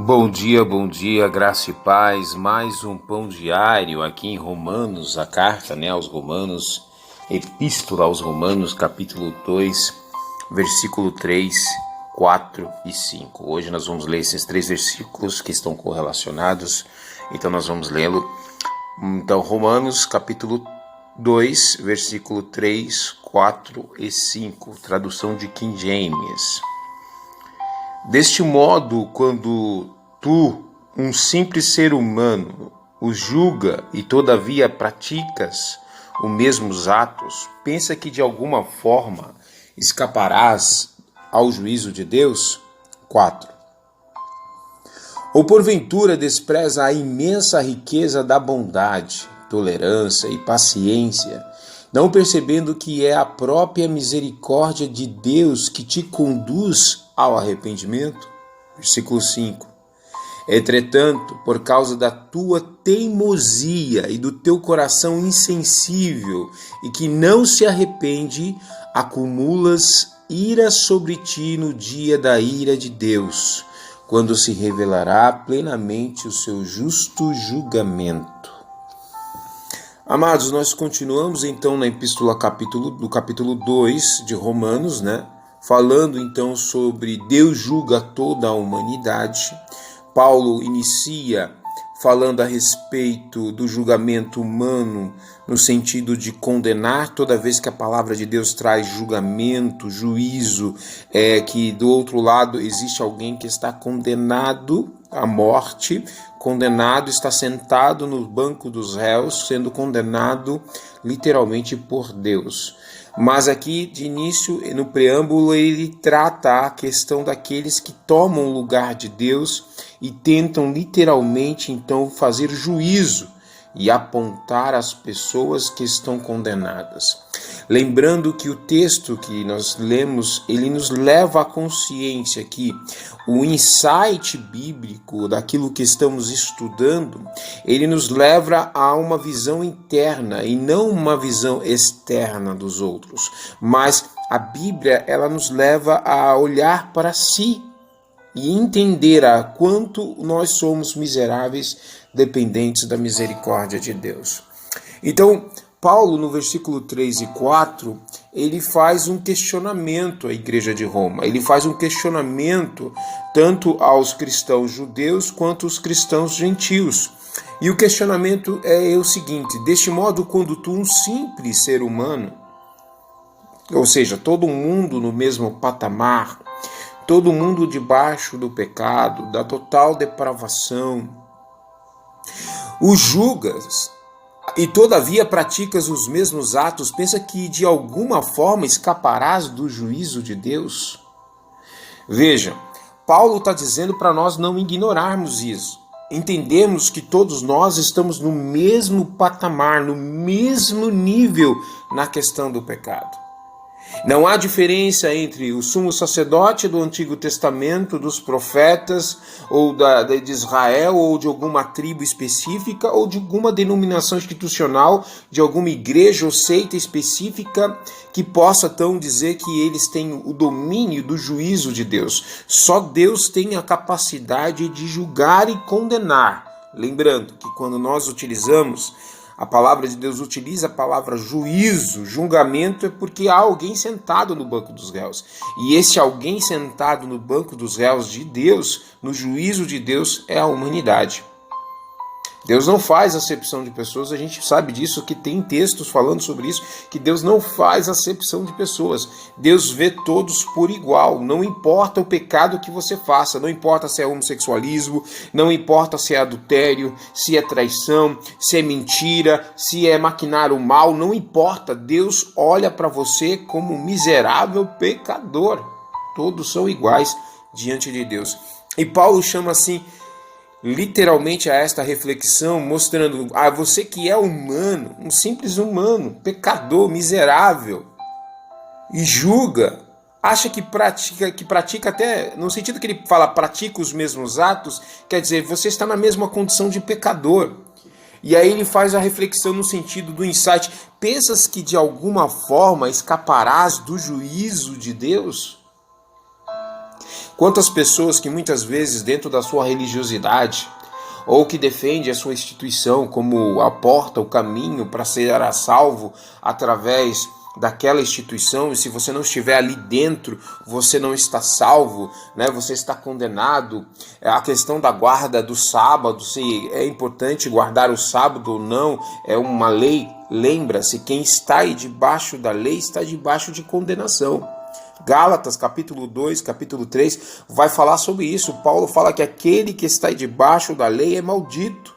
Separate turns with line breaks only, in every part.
Bom dia, graça e paz. Mais um pão diário aqui em Romanos, a carta, aos Romanos, Epístola aos Romanos, capítulo 2, versículo 3, 4 e 5. Hoje nós vamos ler esses três versículos que estão correlacionados, então nós vamos lê-lo. Então, Romanos, capítulo 2, versículo 3, 4 e 5, tradução de King James. Deste modo, quando tu, um simples ser humano, os julga e todavia praticas os mesmos atos, pensa que de alguma forma escaparás ao juízo de Deus? 4. Ou porventura despreza a imensa riqueza da bondade, tolerância e paciência, não percebendo que é a própria misericórdia de Deus que te conduz ao arrependimento? Versículo 5. Entretanto, por causa da tua teimosia e do teu coração insensível e que não se arrepende, acumulas ira sobre ti no dia da ira de Deus, quando se revelará plenamente o seu justo julgamento. Amados, nós continuamos então na epístola do capítulo 2 de Romanos, falando então sobre Deus julga toda a humanidade. Paulo inicia falando a respeito do julgamento humano no sentido de condenar toda vez que a palavra de Deus traz julgamento, juízo, que do outro lado existe alguém que está condenado à morte, condenado, está sentado no banco dos réus, sendo condenado literalmente por Deus. Mas aqui, de início, no preâmbulo, ele trata a questão daqueles que tomam o lugar de Deus e tentam literalmente, então, fazer juízo e apontar as pessoas que estão condenadas. Lembrando que o texto que nós lemos, ele nos leva à consciência que o insight bíblico daquilo que estamos estudando, ele nos leva a uma visão interna e não uma visão externa dos outros. Mas a Bíblia, ela nos leva a olhar para si e entender a quanto nós somos miseráveis, dependentes da misericórdia de Deus. Então, Paulo, no versículo 3 e 4, ele faz um questionamento à igreja de Roma. Ele faz um questionamento tanto aos cristãos judeus quanto aos cristãos gentios. E o questionamento é o seguinte: deste modo, quando tu, um simples ser humano, ou seja, todo mundo no mesmo patamar, todo mundo debaixo do pecado, da total depravação, o julgas e todavia praticas os mesmos atos, pensa que de alguma forma escaparás do juízo de Deus? Veja, Paulo está dizendo para nós não ignorarmos isso. Entendemos que todos nós estamos no mesmo patamar, no mesmo nível na questão do pecado. Não há diferença entre o sumo sacerdote do Antigo Testamento, dos profetas, ou de Israel, ou de alguma tribo específica, ou de alguma denominação institucional, de alguma igreja ou seita específica, que possa então dizer que eles têm o domínio do juízo de Deus. Só Deus tem a capacidade de julgar e condenar. Lembrando que quando nós utilizamos a palavra de Deus, utiliza a palavra juízo, julgamento, é porque há alguém sentado no banco dos réus. E esse alguém sentado no banco dos réus de Deus, no juízo de Deus, é a humanidade. Deus não faz acepção de pessoas, a gente sabe disso, que tem textos falando sobre isso, que Deus não faz acepção de pessoas. Deus vê todos por igual, não importa o pecado que você faça, não importa se é homossexualismo, não importa se é adultério, se é traição, se é mentira, se é maquinar o mal, não importa, Deus olha para você como um miserável pecador. Todos são iguais diante de Deus. E Paulo chama assim, literalmente a esta reflexão, mostrando a você que é humano, um simples humano, pecador, miserável, e julga, acha que pratica até, no sentido que ele fala pratica os mesmos atos, quer dizer, você está na mesma condição de pecador. E aí ele faz a reflexão no sentido do insight: pensas que de alguma forma escaparás do juízo de Deus? Quantas pessoas que muitas vezes dentro da sua religiosidade ou que defende a sua instituição como a porta, o caminho para ser salvo através daquela instituição, e se você não estiver ali dentro, você não está salvo, né? Você está condenado. A questão da guarda do sábado, se é importante guardar o sábado ou não, é uma lei. Lembra-se, quem está aí debaixo da lei está debaixo de condenação. Gálatas, capítulo 2, capítulo 3, vai falar sobre isso. Paulo fala que aquele que está debaixo da lei é maldito,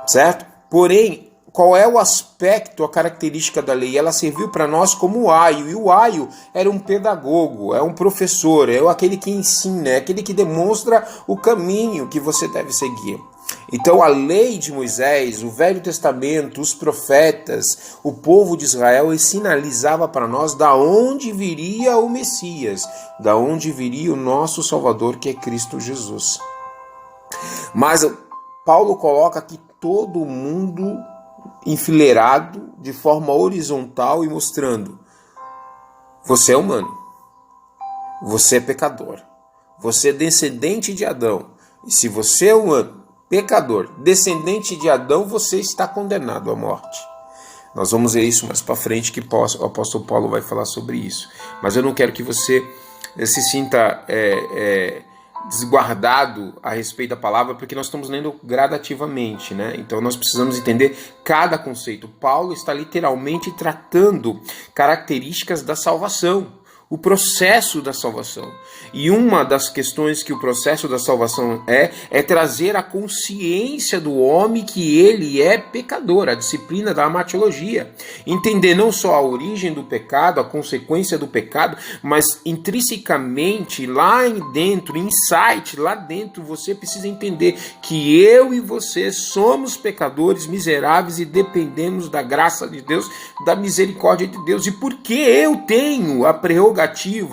certo? Porém, qual é o aspecto, a característica da lei? Ela serviu para nós como o aio, e o aio era um pedagogo, é um professor, é aquele que ensina, é aquele que demonstra o caminho que você deve seguir. Então a lei de Moisés, o Velho Testamento, os profetas, o povo de Israel sinalizava para nós da onde viria o Messias, da onde viria o nosso Salvador, que é Cristo Jesus. Mas Paulo coloca aqui todo mundo enfileirado de forma horizontal e mostrando: você é humano, você é pecador, você é descendente de Adão, e se você é humano, pecador, descendente de Adão, você está condenado à morte. Nós vamos ver isso mais para frente, que o apóstolo Paulo vai falar sobre isso. Mas eu não quero que você se sinta desguardado a respeito da palavra, porque nós estamos lendo gradativamente, né? Então nós precisamos entender cada conceito. Paulo está literalmente tratando características da salvação, o processo da salvação. E uma das questões que o processo da salvação é trazer a consciência do homem que ele é pecador, a disciplina da amartiologia. Entender não só a origem do pecado, a consequência do pecado, mas intrinsecamente, lá dentro, insight, lá dentro, você precisa entender que eu e você somos pecadores miseráveis e dependemos da graça de Deus, da misericórdia de Deus. E porque eu tenho a prerrogativa,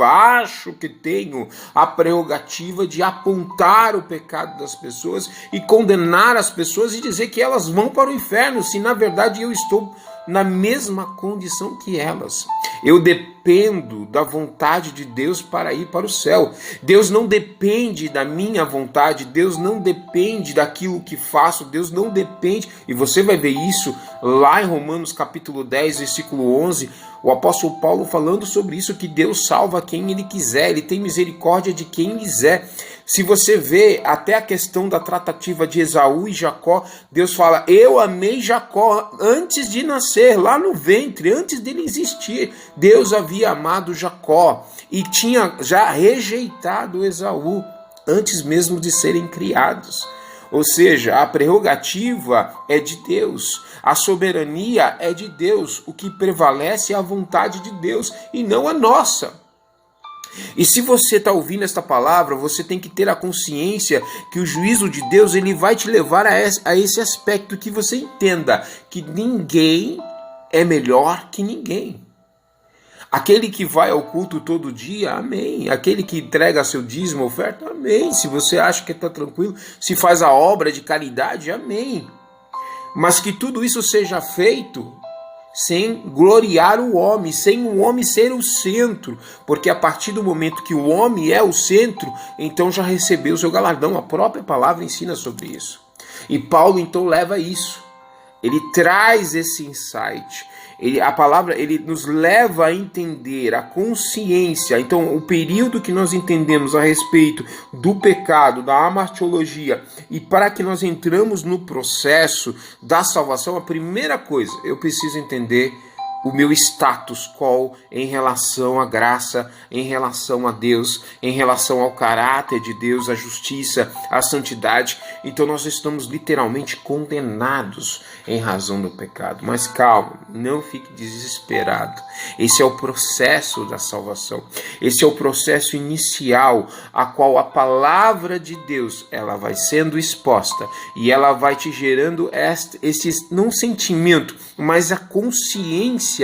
acho que tenho a prerrogativa de apontar o pecado das pessoas e condenar as pessoas e dizer que elas vão para o inferno, se na verdade eu estou na mesma condição que elas. Eu dependo da vontade de Deus para ir para o céu. Deus não depende da minha vontade, Deus não depende daquilo que faço, Deus não depende, e você vai ver isso lá em Romanos capítulo 10, versículo 11, o apóstolo Paulo falando sobre isso, que Deus salva quem Ele quiser, Ele tem misericórdia de quem quiser. Se você vê até a questão da tratativa de Esaú e Jacó, Deus fala: eu amei Jacó antes de nascer, lá no ventre, antes dele existir. Deus havia amado Jacó e tinha já rejeitado Esaú antes mesmo de serem criados. Ou seja, a prerrogativa é de Deus, a soberania é de Deus, o que prevalece é a vontade de Deus e não a nossa. E se você está ouvindo esta palavra, você tem que ter a consciência que o juízo de Deus ele vai te levar a esse aspecto, que você entenda que ninguém é melhor que ninguém. Aquele que vai ao culto todo dia, amém. Aquele que entrega seu dízimo, oferta, amém. Se você acha que está tranquilo, se faz a obra de caridade, amém. Mas que tudo isso seja feito sem gloriar o homem, sem o homem ser o centro, porque a partir do momento que o homem é o centro, então já recebeu o seu galardão. A própria palavra ensina sobre isso. E Paulo então leva isso. Ele traz esse insight. A palavra ele nos leva a entender a consciência. Então, o período que nós entendemos a respeito do pecado, da amartiologia, e para que nós entramos no processo da salvação, a primeira coisa, eu preciso entender o meu status quo em relação à graça, em relação a Deus, em relação ao caráter de Deus, à justiça, à santidade. Então nós estamos literalmente condenados em razão do pecado. Mas calma, não fique desesperado. Esse é o processo da salvação. Esse é o processo inicial, a qual a palavra de Deus ela vai sendo exposta e ela vai te gerando esse não sentimento, mas a consciência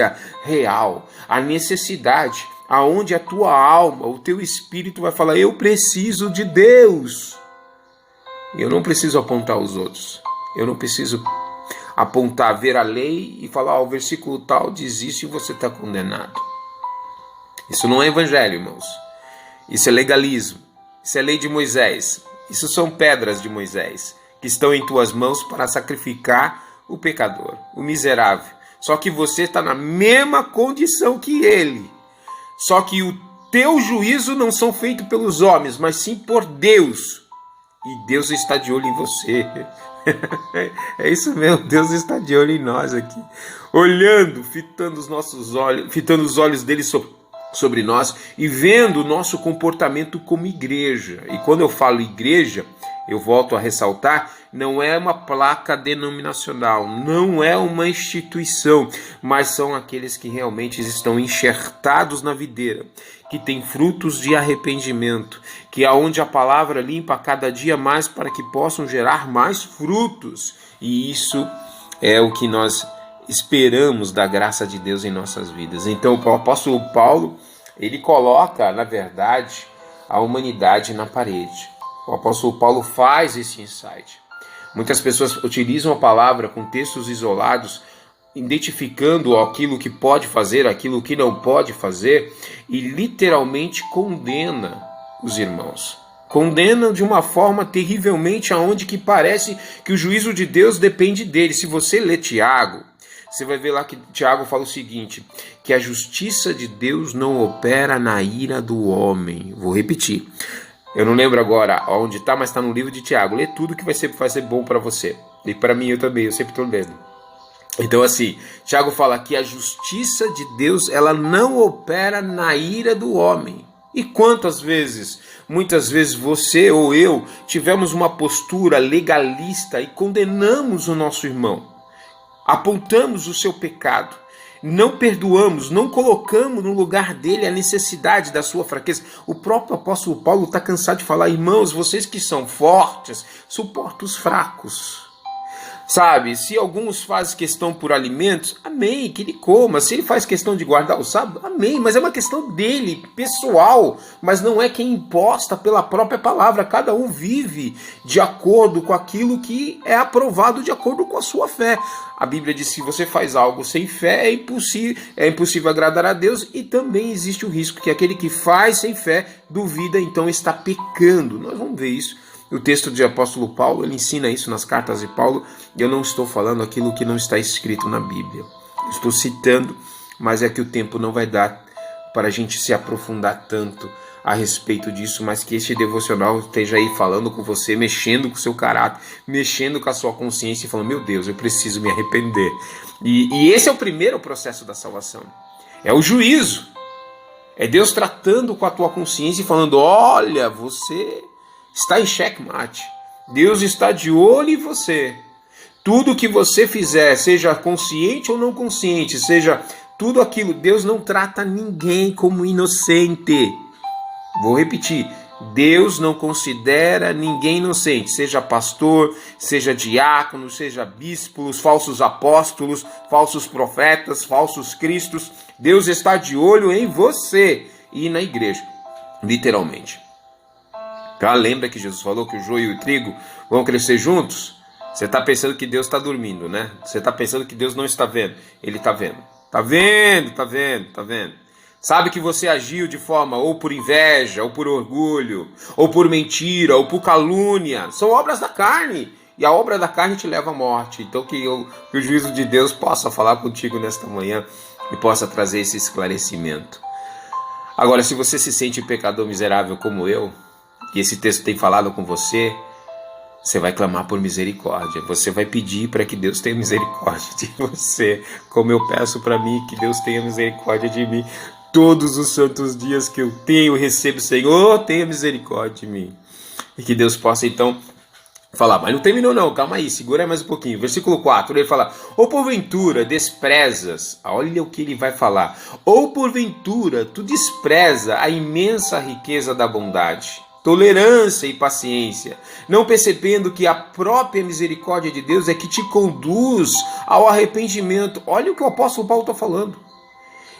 real, a necessidade, aonde a tua alma, o teu espírito vai falar: eu preciso de Deus. Eu não preciso apontar os outros. Eu não preciso apontar, ver a lei e falar: o versículo tal diz isso e você está condenado. Isso não é evangelho, irmãos. Isso é legalismo. Isso é lei de Moisés. Isso são pedras de Moisés, que estão em tuas mãos para sacrificar o pecador, o miserável. Só que você está na mesma condição que ele. Só que o teu juízo não são feitos pelos homens, mas sim por Deus. E Deus está de olho em você. É isso mesmo, Deus está de olho em nós aqui. Olhando, fitando os nossos olhos, fitando os olhos dele sobre nós e vendo o nosso comportamento como igreja. E quando eu falo igreja, eu volto a ressaltar, não é uma placa denominacional, não é uma instituição, mas são aqueles que realmente estão enxertados na videira, que têm frutos de arrependimento, que é onde a palavra limpa cada dia mais para que possam gerar mais frutos. E isso é o que nós esperamos da graça de Deus em nossas vidas. Então o apóstolo Paulo, ele coloca, na verdade, a humanidade na parede. O apóstolo Paulo faz esse insight. Muitas pessoas utilizam a palavra com textos isolados, identificando aquilo que pode fazer, aquilo que não pode fazer, e literalmente condena os irmãos. Condena de uma forma terrivelmente, aonde que parece que o juízo de Deus depende dele. Se você ler Tiago, você vai ver lá que Tiago fala o seguinte, que a justiça de Deus não opera na ira do homem. Vou repetir. Eu não lembro agora onde está, mas está no livro de Tiago. Lê tudo que vai ser bom para você. E para mim eu também, eu sempre estou lendo. Então assim, Tiago fala que a justiça de Deus, ela não opera na ira do homem. E quantas vezes, muitas vezes você ou eu tivemos uma postura legalista e condenamos o nosso irmão. Apontamos o seu pecado. Não perdoamos, não colocamos no lugar dele a necessidade da sua fraqueza. O próprio apóstolo Paulo está cansado de falar, irmãos, vocês que são fortes, suportam os fracos. Sabe, se alguns fazem questão por alimentos, amém, que ele coma. Se ele faz questão de guardar o sábado, amém, mas é uma questão dele, pessoal, mas não é quem imposta pela própria palavra. Cada um vive de acordo com aquilo que é aprovado de acordo com a sua fé. A Bíblia diz que se você faz algo sem fé, é impossível agradar a Deus, e também existe o risco que aquele que faz sem fé duvida, então está pecando. Nós vamos ver isso. O texto de apóstolo Paulo, ele ensina isso nas cartas de Paulo, e eu não estou falando aquilo que não está escrito na Bíblia. Estou citando, mas é que o tempo não vai dar para a gente se aprofundar tanto a respeito disso, mas que este devocional esteja aí falando com você, mexendo com o seu caráter, mexendo com a sua consciência e falando, meu Deus, eu preciso me arrepender. E esse é o primeiro processo da salvação. É o juízo. É Deus tratando com a tua consciência e falando, olha, você está em xeque-mate. Deus está de olho em você. Tudo que você fizer, seja consciente ou não consciente, seja tudo aquilo, Deus não trata ninguém como inocente. Vou repetir, Deus não considera ninguém inocente, seja pastor, seja diácono, seja bispos, falsos apóstolos, falsos profetas, falsos cristos. Deus está de olho em você e na igreja, literalmente. Tá? Lembra que Jesus falou que o joio e o trigo vão crescer juntos? Você está pensando que Deus está dormindo, né? Você está pensando que Deus não está vendo. Ele está vendo. Está vendo, está vendo, está vendo. Sabe que você agiu de forma ou por inveja, ou por orgulho, ou por mentira, ou por calúnia. São obras da carne. E a obra da carne te leva à morte. Então que o juízo de Deus possa falar contigo nesta manhã e possa trazer esse esclarecimento. Agora, se você se sente pecador miserável como eu, e esse texto tem falado com você, você vai clamar por misericórdia. Você vai pedir para que Deus tenha misericórdia de você, como eu peço para mim que Deus tenha misericórdia de mim. Todos os santos dias que eu tenho, recebo, Senhor, tenha misericórdia de mim. E que Deus possa então falar, mas não terminou não, calma aí, segura mais um pouquinho. Versículo 4, ele fala, ou porventura desprezas, olha o que ele vai falar, ou porventura tu despreza a imensa riqueza da bondade, tolerância e paciência, não percebendo que a própria misericórdia de Deus é que te conduz ao arrependimento. Olha o que o apóstolo Paulo está falando.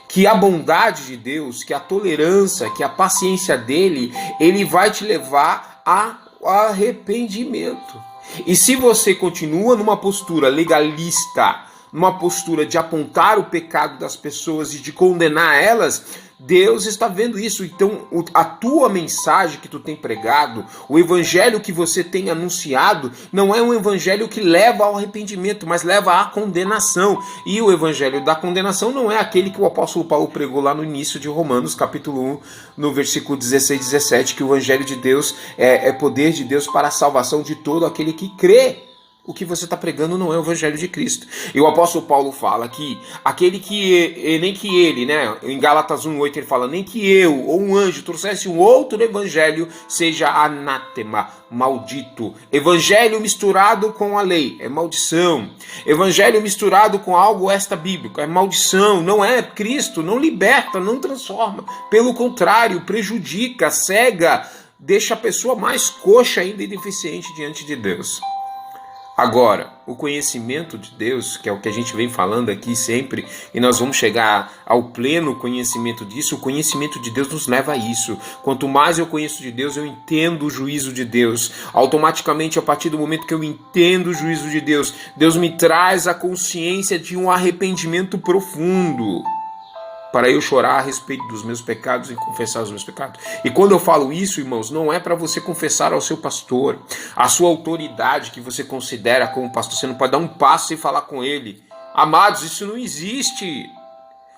Que a bondade de Deus, que a tolerância, que a paciência dele, ele vai te levar ao arrependimento. E se você continua numa postura legalista, numa postura de apontar o pecado das pessoas e de condenar elas, Deus está vendo isso. Então, a tua mensagem que tu tem pregado, o evangelho que você tem anunciado, não é um evangelho que leva ao arrependimento, mas leva à condenação. E o evangelho da condenação não é aquele que o apóstolo Paulo pregou lá no início de Romanos, capítulo 1, no versículo 16 e 17, que o evangelho de Deus é poder de Deus para a salvação de todo aquele que crê. O que você está pregando não é o evangelho de Cristo. E o apóstolo Paulo fala que aquele que, nem que ele, né, em Gálatas 1:8 ele fala, nem que eu ou um anjo trouxesse um outro evangelho, seja anátema, maldito. Evangelho misturado com a lei é maldição. Evangelho misturado com algo extra-bíblico é maldição. Não é Cristo, não liberta, não transforma. Pelo contrário, prejudica, cega, deixa a pessoa mais coxa ainda e deficiente diante de Deus. Agora, o conhecimento de Deus, que é o que a gente vem falando aqui sempre, e nós vamos chegar ao pleno conhecimento disso, o conhecimento de Deus nos leva a isso. Quanto mais eu conheço de Deus, eu entendo o juízo de Deus. Automaticamente, a partir do momento que eu entendo o juízo de Deus, Deus me traz a consciência de um arrependimento profundo, para eu chorar a respeito dos meus pecados e confessar os meus pecados. E quando eu falo isso, irmãos, não é para você confessar ao seu pastor, a sua autoridade que você considera como pastor. Você não pode dar um passo e falar com ele. Amados, isso não existe.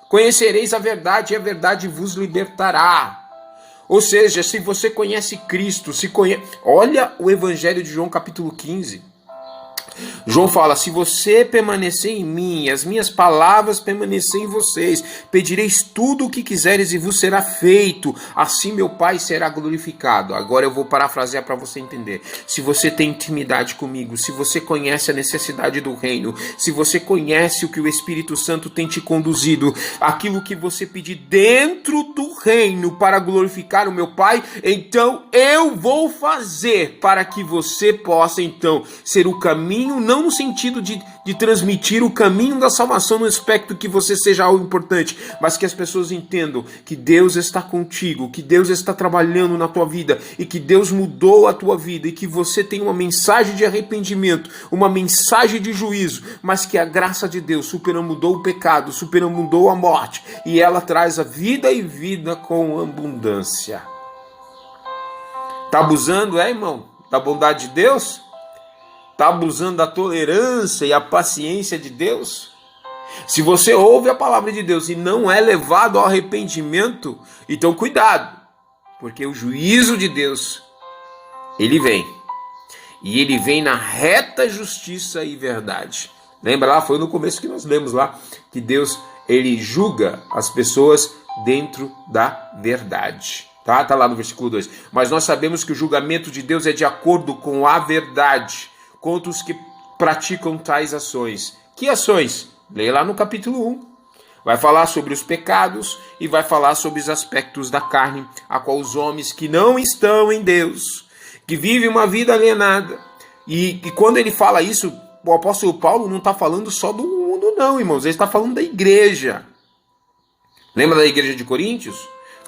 Conhecereis a verdade e a verdade vos libertará. Ou seja, se você conhece Cristo, olha o Evangelho de João capítulo 15. João fala, se você permanecer em mim, as minhas palavras permanecerem em vocês, pedireis tudo o que quiseres e vos será feito, assim meu Pai será glorificado. Agora eu vou parafrasear para você entender. Se você tem intimidade comigo, se você conhece a necessidade do reino, se você conhece o que o Espírito Santo tem te conduzido, aquilo que você pedir dentro do reino para glorificar o meu Pai, então eu vou fazer para que você possa então ser o caminho, não no sentido de transmitir o caminho da salvação no aspecto que você seja algo importante, mas que as pessoas entendam que Deus está contigo, que Deus está trabalhando na tua vida e que Deus mudou a tua vida e que você tem uma mensagem de arrependimento, uma mensagem de juízo, mas que a graça de Deus superamudou o pecado, superamudou a morte e ela traz a vida e vida com abundância. Tá abusando, irmão, da bondade de Deus? Está abusando da tolerância e a paciência de Deus? Se você ouve a palavra de Deus e não é levado ao arrependimento, então cuidado, porque o juízo de Deus, ele vem. E ele vem na reta justiça e verdade. Lembra lá, foi no começo que nós lemos lá, que Deus, ele julga as pessoas dentro da verdade. Tá lá no versículo 2. Mas nós sabemos que o julgamento de Deus é de acordo com a verdade, contra os que praticam tais ações. Que ações? Leia lá no capítulo 1. Vai falar sobre os pecados e vai falar sobre os aspectos da carne, a qual os homens que não estão em Deus, que vivem uma vida alienada. E quando ele fala isso, o apóstolo Paulo não está falando só do mundo não, irmãos. Ele está falando da igreja. Lembra da igreja de Coríntios?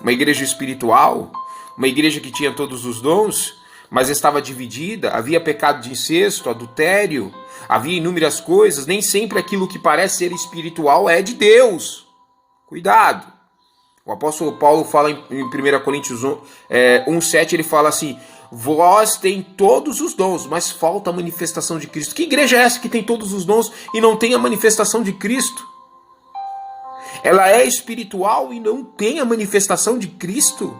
Uma igreja espiritual, uma igreja que tinha todos os dons, mas estava dividida, havia pecado de incesto, adultério, havia inúmeras coisas, nem sempre aquilo que parece ser espiritual é de Deus. Cuidado. O apóstolo Paulo fala em 1 Coríntios 1:7, ele fala assim, vós tem todos os dons, mas falta a manifestação de Cristo. Que igreja é essa que tem todos os dons e não tem a manifestação de Cristo? Ela é espiritual e não tem a manifestação de Cristo?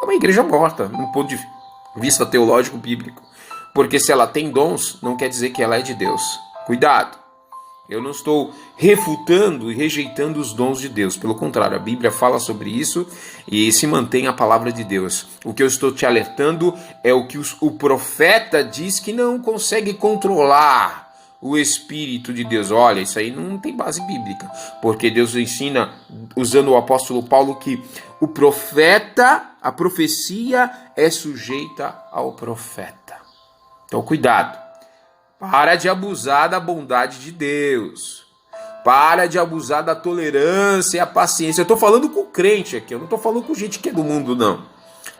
É uma igreja morta, num ponto de vista teológico bíblico, porque se ela tem dons, não quer dizer que ela é de Deus. Cuidado, eu não estou refutando e rejeitando os dons de Deus, pelo contrário, a Bíblia fala sobre isso e se mantém a palavra de Deus. O que eu estou te alertando é o que o profeta diz que não consegue controlar o Espírito de Deus. Olha, isso aí não tem base bíblica, porque Deus ensina, usando o apóstolo Paulo, que o profeta, a profecia é sujeita ao profeta. Então cuidado, para de abusar da bondade de Deus, para de abusar da tolerância e a paciência. Eu estou falando com crente aqui, eu não estou falando com gente que é do mundo não.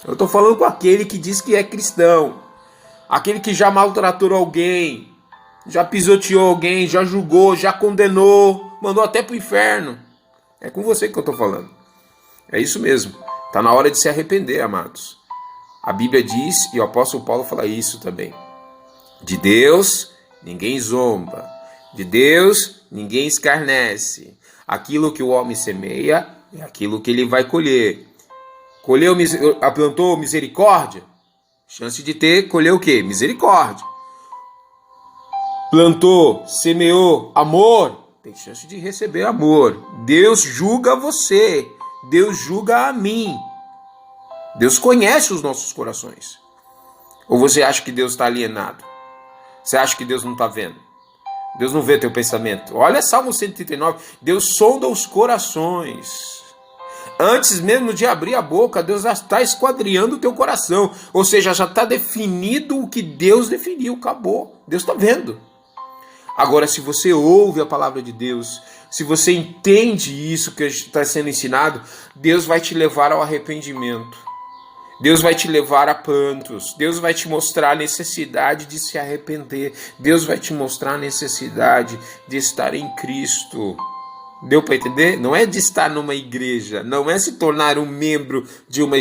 Eu estou falando com aquele que diz que é cristão, aquele que já maltratou alguém, já pisoteou alguém, já julgou, já condenou, mandou até para o inferno. É com você que eu estou falando. É isso mesmo. Está na hora de se arrepender, amados. A Bíblia diz, e o apóstolo Paulo fala isso também. De Deus, ninguém zomba. De Deus, ninguém escarnece. Aquilo que o homem semeia é aquilo que ele vai colher. Plantou misericórdia? Chance de colher o quê? Misericórdia. Plantou, semeou amor? Tem chance de receber amor. Deus julga você. Deus julga a mim. Deus conhece os nossos corações. Ou você acha que Deus está alienado? Você acha que Deus não está vendo? Deus não vê teu pensamento. Olha Salmo 139. Deus sonda os corações. Antes mesmo de abrir a boca, Deus já está esquadriando o teu coração. Ou seja, já está definido o que Deus definiu. Acabou. Deus está vendo. Agora, se você ouve a palavra de Deus, se você entende isso que está sendo ensinado, Deus vai te levar ao arrependimento. Deus vai te levar a prantos. Deus vai te mostrar a necessidade de se arrepender. Deus vai te mostrar a necessidade de estar em Cristo. Deu para entender? Não é de estar numa igreja, não é se tornar um membro de uma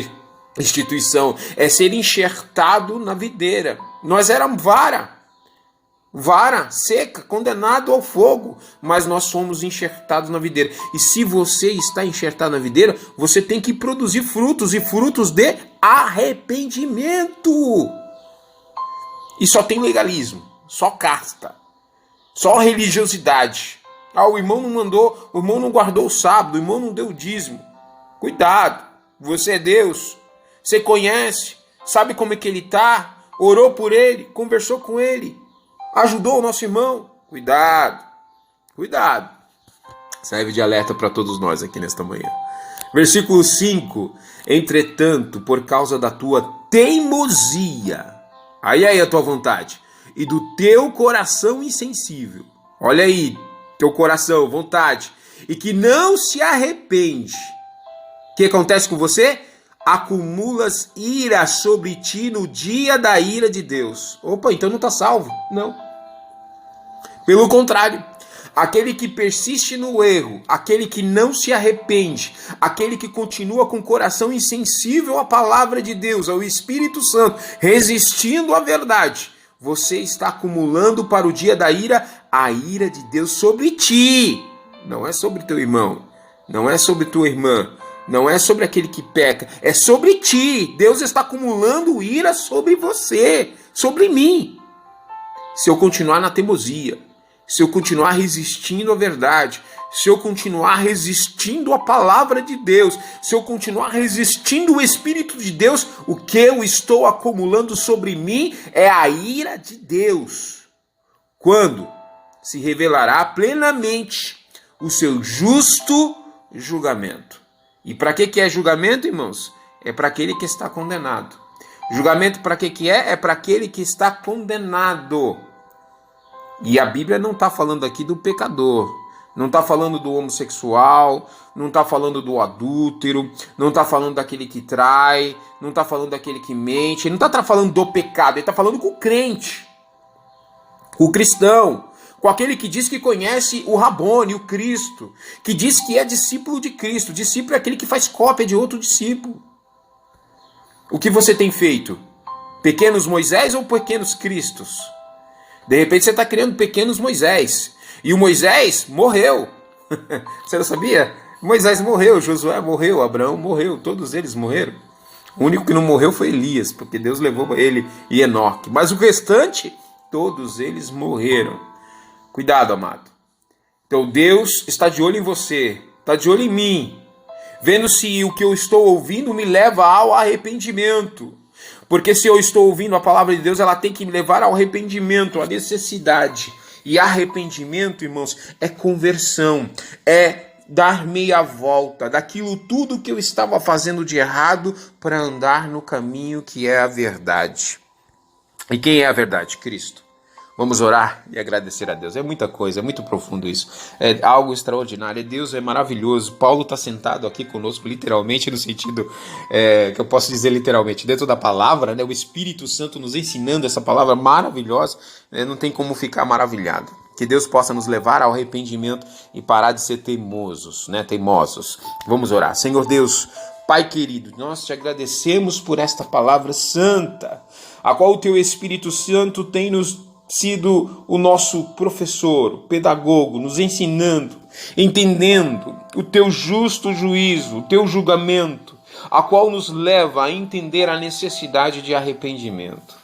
instituição, é ser enxertado na videira. Nós éramos vara seca, condenado ao fogo, mas nós somos enxertados na videira. E se você está enxertado na videira, você tem que produzir frutos, e frutos de arrependimento. E só tem legalismo, só casta, só religiosidade. O irmão não mandou, o irmão não guardou o sábado, o irmão não deu o dízimo. Cuidado, você é Deus, você conhece, sabe como é que ele está, orou por ele, conversou com ele, ajudou o nosso irmão. Cuidado. Serve de alerta para todos nós aqui nesta manhã. Versículo 5. Entretanto, por causa da tua teimosia, aí a tua vontade, e do teu coração insensível, olha aí, teu coração, vontade, e que não se arrepende, o que acontece com você? Acumulas ira sobre ti no dia da ira de Deus. Opa, então não está salvo. Não. Pelo contrário, aquele que persiste no erro, aquele que não se arrepende, aquele que continua com o coração insensível à palavra de Deus, ao Espírito Santo, resistindo à verdade, você está acumulando para o dia da ira a ira de Deus sobre ti. Não é sobre teu irmão, não é sobre tua irmã, não é sobre aquele que peca, é sobre ti. Deus está acumulando ira sobre você, sobre mim. Se eu continuar na teimosia, se eu continuar resistindo à verdade, se eu continuar resistindo à palavra de Deus, se eu continuar resistindo ao Espírito de Deus, o que eu estou acumulando sobre mim é a ira de Deus. Quando se revelará plenamente o seu justo julgamento. E para que é julgamento, irmãos? É para aquele que está condenado. Julgamento para que é? É para aquele que está condenado. E a Bíblia não está falando aqui do pecador, não está falando do homossexual, não está falando do adúltero, não está falando daquele que trai, não está falando daquele que mente, ele não está falando do pecado, ele está falando com o crente, com o cristão, com aquele que diz que conhece o Rabone, o Cristo, que diz que é discípulo de Cristo. Discípulo é aquele que faz cópia de outro discípulo. O que você tem feito? Pequenos Moisés ou pequenos Cristos? De repente você está criando pequenos Moisés. E o Moisés morreu. Você não sabia? Moisés morreu, Josué morreu, Abraão morreu, todos eles morreram. O único que não morreu foi Elias, porque Deus levou ele e Enoque. Mas o restante, todos eles morreram. Cuidado, amado. Então Deus está de olho em você, está de olho em mim, vendo se o que eu estou ouvindo me leva ao arrependimento. Porque se eu estou ouvindo a palavra de Deus, ela tem que me levar ao arrependimento, à necessidade. E arrependimento, irmãos, é conversão, é dar meia volta daquilo tudo que eu estava fazendo de errado para andar no caminho que é a verdade. E quem é a verdade? Cristo. Vamos orar e agradecer a Deus. É muita coisa, é muito profundo isso. É algo extraordinário. Deus é maravilhoso. Paulo está sentado aqui conosco, literalmente, no sentido que eu posso dizer literalmente, dentro da palavra, né? O Espírito Santo nos ensinando essa palavra maravilhosa. Não tem como ficar maravilhado. Que Deus possa nos levar ao arrependimento e parar de ser teimosos. Vamos orar. Senhor Deus, Pai querido, nós te agradecemos por esta palavra santa, a qual o teu Espírito Santo tem nos sido o nosso professor, o pedagogo, nos ensinando, entendendo o teu justo juízo, o teu julgamento, a qual nos leva a entender a necessidade de arrependimento.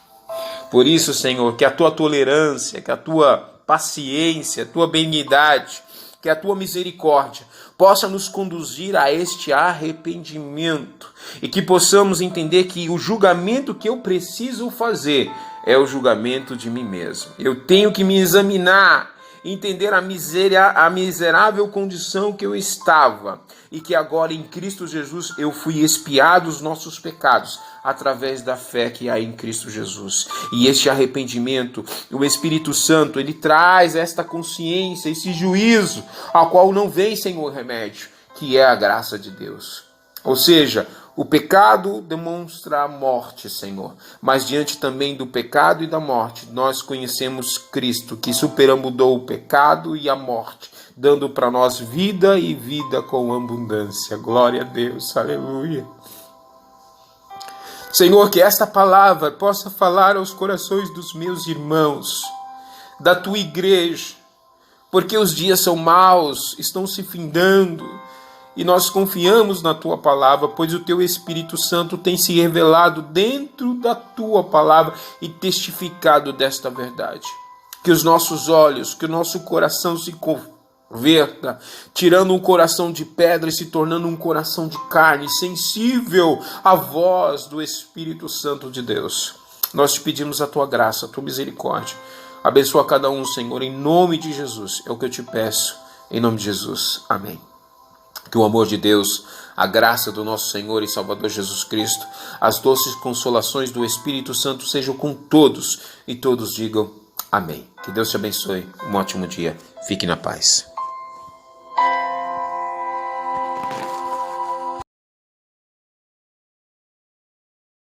Por isso, Senhor, que a tua tolerância, que a tua paciência, a tua benignidade, que a tua misericórdia possa nos conduzir a este arrependimento e que possamos entender que o julgamento que eu preciso fazer é o julgamento de mim mesmo. Eu tenho que me examinar, entender a miserável condição que eu estava e que agora em Cristo Jesus eu fui expiado os nossos pecados através da fé que há em Cristo Jesus. E este arrependimento, o Espírito Santo, ele traz esta consciência, esse juízo, ao qual não vem Senhor remédio, que é a graça de Deus. Ou seja, o pecado demonstra a morte, Senhor, mas diante também do pecado e da morte, nós conhecemos Cristo, que superamudou o pecado e a morte, dando para nós vida e vida com abundância. Glória a Deus, aleluia. Senhor, que esta palavra possa falar aos corações dos meus irmãos, da tua igreja, porque os dias são maus, estão se findando, e nós confiamos na tua palavra, pois o teu Espírito Santo tem se revelado dentro da tua palavra e testificado desta verdade. Que os nossos olhos, que o nosso coração se converta, tirando um coração de pedra e se tornando um coração de carne, sensível à voz do Espírito Santo de Deus. Nós te pedimos a tua graça, a tua misericórdia. Abençoa cada um, Senhor, em nome de Jesus. É o que eu te peço, em nome de Jesus. Amém. Que o amor de Deus, a graça do nosso Senhor e Salvador Jesus Cristo, as doces consolações do Espírito Santo sejam com todos e todos digam amém. Que Deus te abençoe. Um ótimo dia. Fique na paz.